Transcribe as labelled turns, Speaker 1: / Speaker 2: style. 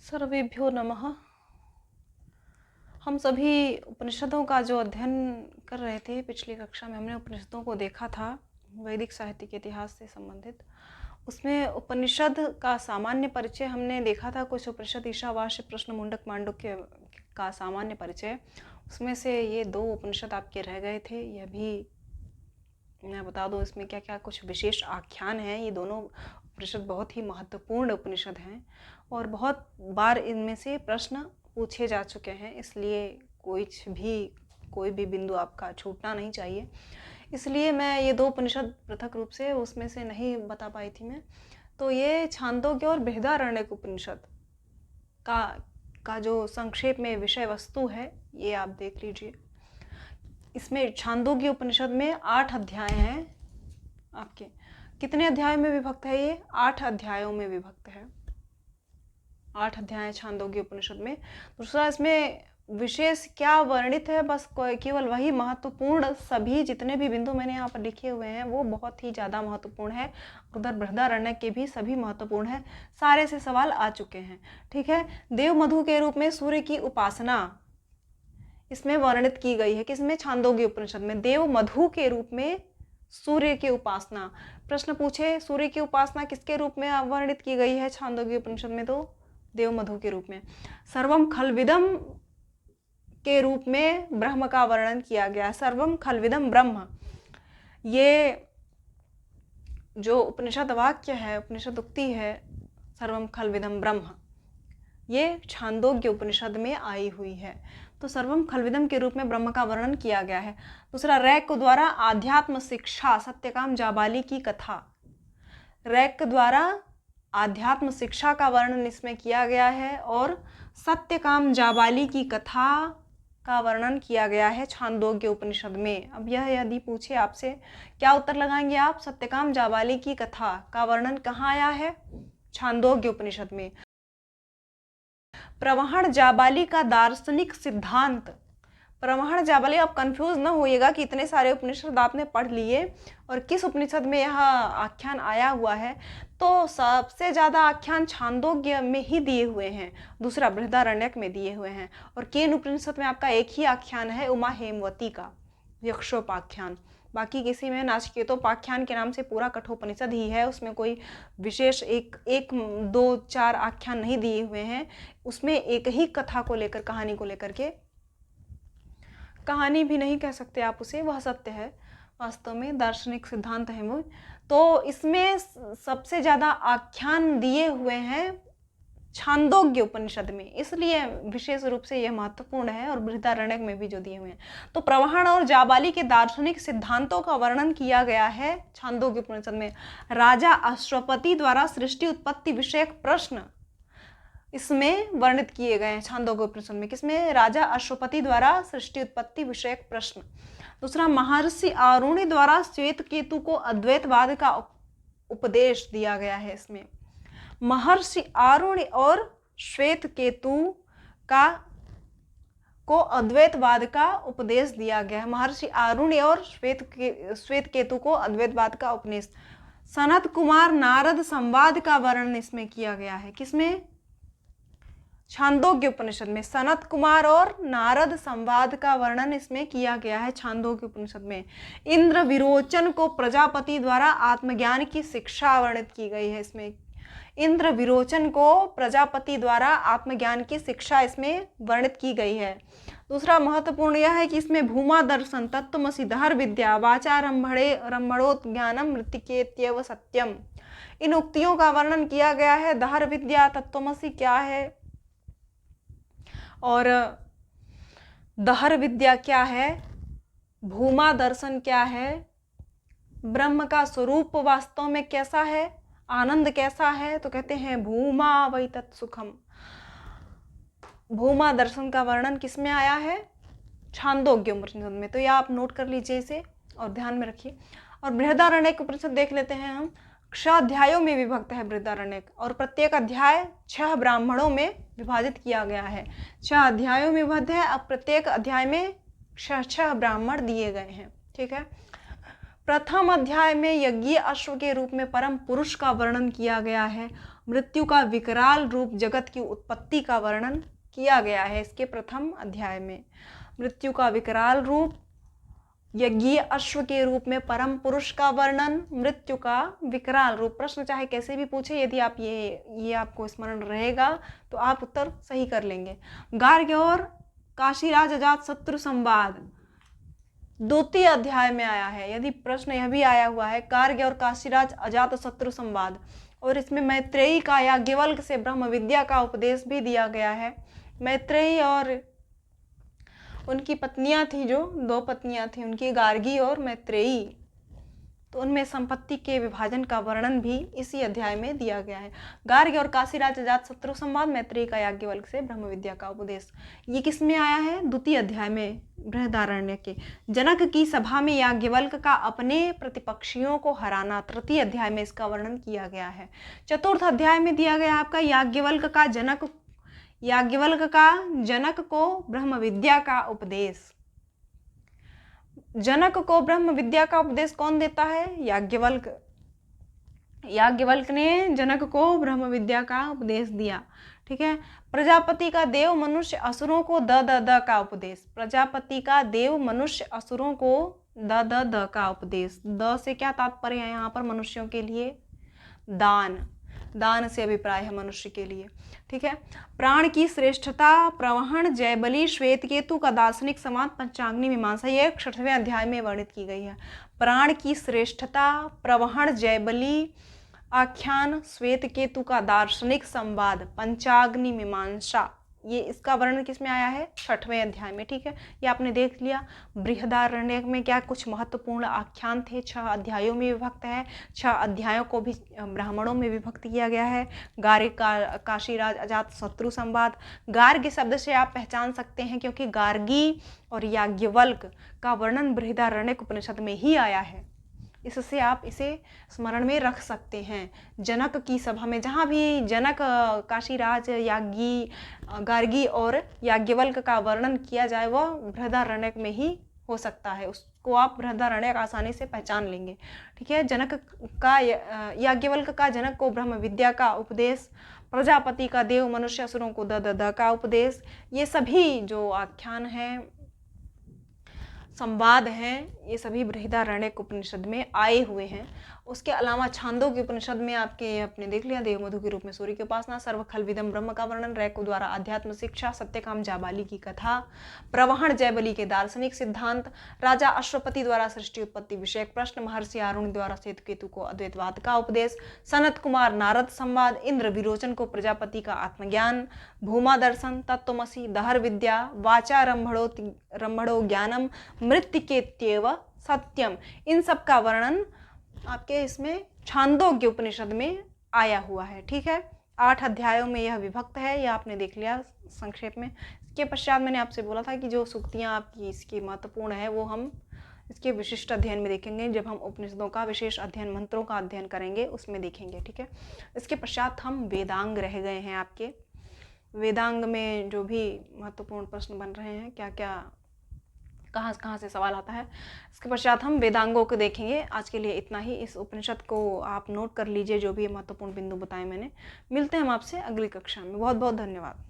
Speaker 1: सर्वेभ्यो नमः। हम सभी उपनिषदों का जो अध्ययन कर रहे थे, पिछली कक्षा में हमने उपनिषदों को देखा था वैदिक साहित्य के इतिहास से संबंधित। उसमें उपनिषद का सामान्य परिचय हमने देखा था। कुछ उपनिषद ईशावास्य, प्रश्न, मुंडक, मांडुक्य का सामान्य परिचय। उसमें से ये 2 उपनिषद आपके रह गए थे। यह भी मैं बता दूं इसमें क्या क्या कुछ विशेष आख्यान हैं। ये दोनों उपनिषद बहुत ही महत्वपूर्ण उपनिषद हैं और बहुत बार इनमें से प्रश्न पूछे जा चुके हैं, इसलिए कोई भी बिंदु आपका छूटना नहीं चाहिए। इसलिए मैं ये 2 उपनिषद पृथक रूप से उसमें से नहीं बता पाई थी मैं। तो ये छांदोग्य और बृहदारण्यक उपनिषद का जो संक्षेप में विषय वस्तु है, ये आप देख लीजिए। इसमें छांदोग्य उपनिषद में 8 अध्याय हैं। आपके कितने अध्याय में विभक्त है? ये 8 अध्यायों में विभक्त है। 8 अध्याय छांदोग्य उपनिषद में। दूसरा, इसमें विशेष क्या वर्णित है? बस केवल वही महत्वपूर्ण, सभी जितने भी बिंदु मैंने यहाँ पर लिखे हुए हैं वो बहुत ही ज़्यादा महत्वपूर्ण है। उधर बृहदारण्यक के भी सभी महत्वपूर्ण है। सारे से सवाल आ चुके हैं, ठीक है। देव मधु के रूप में सूर्य की उपासना इसमें वर्णित की गई है। किसमें? छांदोग्य उपनिषद में। देव मधु के रूप में सूर्य की उपासना। प्रश्न पूछे, सूर्य की उपासना किसके रूप में वर्णित की गई है छांदोग्य उपनिषद में? तो देव मधु के रूप में। सर्वम खलविदम के रूप में ब्रह्म का वर्णन किया गया। सर्वम खलविदम ब्रह्म, ये जो उपनिषद वाक्य है, उपनिषद उक्ति है, सर्वम खलविदम ब्रह्म, ये छांदोग्य उपनिषद में आई हुई है। तो सर्वम खलविदम के रूप में ब्रह्म का वर्णन किया गया है। दूसरा, रैक द्वारा आध्यात्म शिक्षा सत्यकाम जाबाली की कथा। रैक द्वारा आध्यात्म शिक्षा का वर्णन इसमें किया गया है और सत्यकाम जाबाली की कथा का वर्णन किया गया है छांदोग्य उपनिषद में। अब यह यदि पूछे आपसे, क्या उत्तर लगाएंगे आप? सत्यकाम जाबाली की कथा का वर्णन कहाँ आया है? छांदोग्य उपनिषद में। प्रवहण जाबाली का दार्शनिक सिद्धांत। प्रवहण जाबाली, आप कंफ्यूज न होइएगा कि इतने सारे उपनिषद आपने पढ़ लिए और किस उपनिषद में यह आख्यान आया हुआ है। तो सबसे ज़्यादा आख्यान छांदोग्य में ही दिए हुए हैं, दूसरा बृहदारण्यक में दिए हुए हैं। और केन उपनिषद में आपका एक ही आख्यान है, उमा हेमवती का यक्षोपाख्यान। बाकी किसी में नाचिकेतोपाख्यान के नाम से पूरा कठोपनिषद ही है, उसमें कोई विशेष एक 2 4 आख्यान नहीं दिए हुए हैं। उसमें एक ही कथा को लेकर, कहानी को लेकर के, कहानी भी नहीं कह सकते आप उसे, वह सत्य है, वास्तव में दार्शनिक सिद्धांत है वो। तो इसमें सबसे ज़्यादा आख्यान दिए हुए हैं छांदोग्य उपनिषद में, इसलिए विशेष रूप से यह महत्वपूर्ण है। और बृहदारण्यक में भी जो दिए हुए हैं। तो प्रवहण और जाबाली के दार्शनिक सिद्धांतों का वर्णन किया गया है छांदोग्य उपनिषद में। राजा अश्वपति द्वारा सृष्टि उत्पत्ति विषयक प्रश्न इसमें वर्णित किए गए हैं छांदोग्य उपनिषद में। किसमें? राजा अश्वपति द्वारा सृष्टि उत्पत्ति विषयक प्रश्न। दूसरा, महर्षि आरुणि द्वारा श्वेत केतु को अद्वैतवाद का उपदेश दिया गया है इसमें। महर्षि आरुणि और श्वेत केतु को अद्वैतवाद का उपदेश दिया गया है। महर्षि आरुणि और श्वेत केतु को अद्वैतवाद का उपदेश। सनत कुमार नारद संवाद का वर्णन इसमें किया गया है। किसमें? छांदोग्य उपनिषद में। सनत कुमार और नारद संवाद का वर्णन इसमें किया गया है छांदोग्य उपनिषद में। इंद्र विरोचन को प्रजापति द्वारा आत्मज्ञान की शिक्षा वर्णित की गई है इसमें। इंद्र विरोचन को प्रजापति द्वारा आत्मज्ञान की शिक्षा इसमें वर्णित की गई है। दूसरा महत्वपूर्ण यह है कि इसमें भूमा दर्शन, तत्त्वमसि, दहर विद्या, वाचा रम्भणोत ज्ञानम, मृतिकेत्येव सत्यम, इन उक्तियों का वर्णन किया गया है। दहर विद्या, तत्त्वमसि क्या है और दहर विद्या क्या है, भूमा दर्शन क्या है, ब्रह्म का स्वरूप वास्तव में कैसा है, आनंद कैसा है, तो कहते हैं भूमा वै तत्सुखम। भूमा दर्शन का वर्णन किसमें आया है? छांदोग्य उपनिषद में। तो यह आप नोट कर लीजिए इसे और ध्यान में रखिए। और बृहदारण्यक उपनिषद देख लेते हैं हम। 6 अध्यायों में विभक्त है बृहदारण्यक और प्रत्येक अध्याय 6 ब्राह्मणों में विभाजित किया गया है। 6 अध्यायों में विभक्त है। अब प्रत्येक अध्याय में 6 ब्राह्मण दिए गए हैं, ठीक है। प्रथम अध्याय में यज्ञीय अश्व के रूप में परम पुरुष का वर्णन किया गया है। मृत्यु का विकराल रूप, जगत की उत्पत्ति का वर्णन किया गया है इसके प्रथम अध्याय में। मृत्यु का विकराल रूप, यज्ञीय अश्व के रूप में परम पुरुष का वर्णन, मृत्यु का विकराल रूप। प्रश्न चाहे कैसे भी पूछे, यदि आप ये आपको स्मरण रहेगा तो आप उत्तर सही कर लेंगे। गार्ग्य और काशीराज अजात शत्रु संवाद द्वितीय अध्याय में आया है। यदि प्रश्न यह भी आया हुआ है, गार्ग्य और काशीराज अजात शत्रु संवाद, और इसमें मैत्रेयी का याज्ञवल्क्य से ब्रह्म विद्या का उपदेश भी दिया गया है। मैत्रेयी और उनकी पत्नियां थी, जो 2 पत्नियां थी उनकी, गार्गी और मैत्रेयी, तो उनमें संपत्ति के विभाजन का वर्णन भी इसी अध्याय में दिया गया है। गार्ग्य और काशीराज अजात शत्रु संवाद, मैत्रेयी का याज्ञवल्क्य से ब्रह्म विद्या का उपदेश, ये किस में आया है? द्वितीय अध्याय में, बृहदारण्य के। जनक की सभा में याज्ञवल्क्य का अपने प्रतिपक्षियों को हराना, तृतीय अध्याय में इसका वर्णन किया गया है। चतुर्थ अध्याय में दिया गया आपका याज्ञवल्क्य का जनक को ब्रह्म विद्या का उपदेश। जनक को ब्रह्म विद्या का उपदेश कौन देता है? याज्ञवल्क्य। याज्ञवल्क्य ने जनक को ब्रह्म विद्या का उपदेश दिया। ठीक है। प्रजापति का देव मनुष्य असुरों को द का उपदेश। प्रजापति का देव मनुष्य असुरों को द का उपदेश। द से क्या तात्पर्य है यहाँ पर? मनुष्यों के लिए दान से अभिप्राय है मनुष्य के लिए। ठीक है। प्राण की श्रेष्ठता, प्रवहण, जयबली, श्वेतकेतु का दार्शनिक संवाद, पंचाग्नि मीमांसा, ये 6वें अध्याय में वर्णित की गई है। प्राण की श्रेष्ठता, प्रवहण, जयबली आख्यान, श्वेतकेतु का दार्शनिक संवाद, पंचाग्नि मीमांसा, ये इसका वर्णन किस में आया है? 6वें अध्याय में। ठीक है। ये आपने देख लिया। बृहदारण्यक में क्या कुछ महत्वपूर्ण आख्यान थे, 6 अध्यायों में विभक्त है। 6 अध्यायों को भी ब्राह्मणों में विभक्त किया गया है। गार्ग्य काशीराज अजात शत्रु संवाद, गार्ग्य शब्द से आप पहचान सकते हैं क्योंकि गार्गी और याज्ञवल्क्य का वर्णन बृहदारण्यक उपनिषद में ही आया है, इससे आप इसे स्मरण में रख सकते हैं। जनक की सभा में, जहाँ भी जनक, काशीराज, गार्गी और याज्ञवल्क्य का वर्णन किया जाए वह बृहदारण्यक में ही हो सकता है, उसको आप बृहदारण्यक आसानी से पहचान लेंगे। ठीक है। जनक का, याज्ञवल्क्य का जनक को ब्रह्म विद्या का उपदेश, प्रजापति का देव मनुष्य असुरों को द का उपदेश, ये सभी जो आख्यान हैं, संवाद हैं, ये सभी बृहदारण्यक उपनिषद में आए हुए हैं। उसके अलावा छांदोग्य उपनिषद में आपने देख लिया, देवमधु के रूप में सूर्य की उपासना, सर्व खलविदम ब्रह्म का वर्णन, रैको द्वारा आध्यात्म शिक्षा, सत्यकाम जाबाली की कथा, प्रवहण जयबली के दार्शनिक सिद्धांत, राजा अश्वपति द्वारा सृष्टि उत्पत्ति विषयक प्रश्न, महर्षि आरुण द्वारा श्वेतकेतु को अद्वैतवाद का उपदेश, सनत कुमार नारद संवाद, इंद्र विरोचन को प्रजापति का आत्मज्ञान, भूमा दर्शन, तत्त्वमसि, दहर विद्या, वाचा रंभणो ज्ञानम, मृत्तिकेत्येव सत्यम, इन सब का वर्णन आपके इसमें छांदोग्य उपनिषद में आया हुआ है। ठीक है। 8 अध्यायों में यह विभक्त है, यह आपने देख लिया संक्षेप में। इसके पश्चात मैंने आपसे बोला था कि जो सूक्तियाँ आपकी इसकी महत्वपूर्ण है वो हम इसके विशिष्ट अध्ययन में देखेंगे, जब हम उपनिषदों का विशेष अध्ययन, मंत्रों का अध्ययन करेंगे उसमें देखेंगे। ठीक है। इसके पश्चात हम वेदांग रह गए हैं आपके। वेदांग में जो भी महत्वपूर्ण प्रश्न बन रहे हैं, क्या क्या कहाँ से सवाल आता है, इसके पश्चात हम वेदांगों को देखेंगे। आज के लिए इतना ही। इस उपनिषद को आप नोट कर लीजिए, जो भी महत्वपूर्ण बिंदु बताए मैंने। मिलते हैं हम आपसे अगली कक्षा में। बहुत बहुत धन्यवाद।